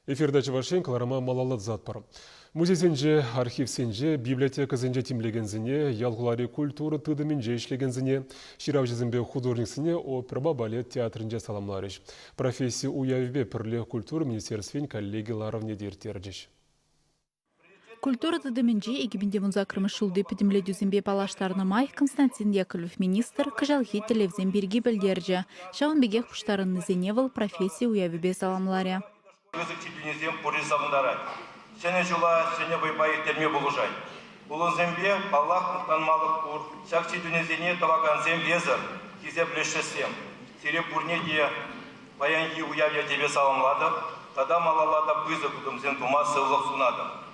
Эфирда Чувашен кларама малалат зат бар. Музейсенже, архивсенже, библиотекасенже тимлегензіне, ялғылари культура тыдымынже ішлегензіне, ширау художниксіне опера балет театрынже саламларыш. Профессия уявбе пірле культура министерствен коллеги ларовне дертердіш. Культура тыдымынже егібінде мұнзакрымы шулды педімле дүзімбе палаштарына май Константин Яковлев министр кыжалхи телевзен берги білдерже. Шауын бегех пұштарын нызеневыл профессия уявбе саламларя. Сене жула, сене вайбай терме болужай. Улы зембе, Аллах танмалық кур, шакчи дүнезене таваган зем везір, кизе блешесем. Сире бурне де баянги уявя тебе саламлады, тада малалада бызы кудым зен тума сылық сунады.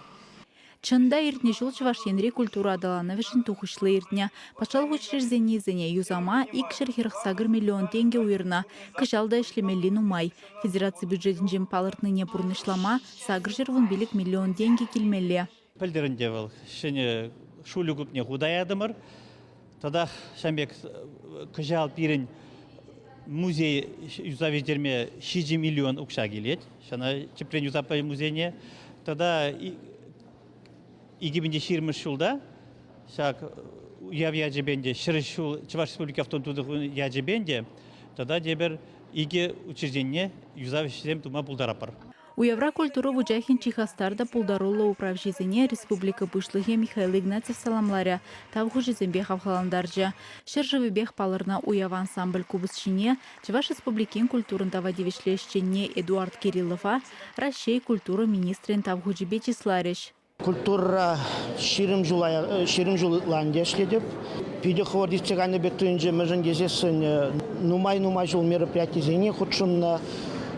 Чында иртне жыл Чувашенре культура адаланы вешін тухышлы иртне. Пачалық учреждение зене юзама икшер хирықсагыр миллион тенге уйрна. Кыжалда ишлемелі нумай. Федерация бюджетін жем палыртныне пурнышлама сагыр жервун билік миллион тенге келмелі. Пілдерінде был. Шыны шулю күпне худаядымыр. Тада шамбек кыжал пирін музей юзавездерме 6 миллион укша келет. Шана чепрен юзапай музейне. Тада 2020 жылда шак уявя жебенде шырышу Чуваш Республики автотудық яжебенде тада дебер иге учреждение юзавездерме тума пулдарапар. Уявра культуру вуджахин чихастарда пулдарулы управжизіне республика бұшлығы Михаил Игнатьев саламларя тавғу жезембе хавхаландаржа. Шыржывыбех палырна уяв ансамбль кубысшыне Чуваш Республикин культурында вадивишлешчене Эдуард Кириллова Россия культуры министрин тавғу жебе числариш. Культура ширим жылландия шледіп. Пиде хвардистеганы бектуінже мәжін кезесін нумай жыл мероприятие зене худшынна.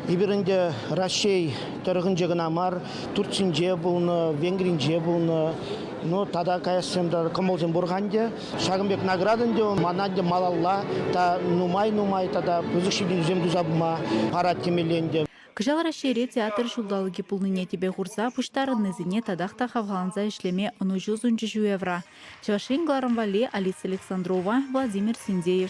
Иберінде Россия тұрғын амар, Турцинже бұлны, Венгринже бұлны. Ну, тада каясымда кымылзен бұрғанде. Шағымбек наградынде, мананде малалла, та нумай, тада бұзықшыден үзем дүзабыма парад темеленде. Кыжал Россия театр шулдалыги пулныне тебе гурса пуштарын нызыне тадахта хавгаланза ишлеме 10 евро. Чавашин Гларамвали, Алиса Александрова, Владимир Синдеев.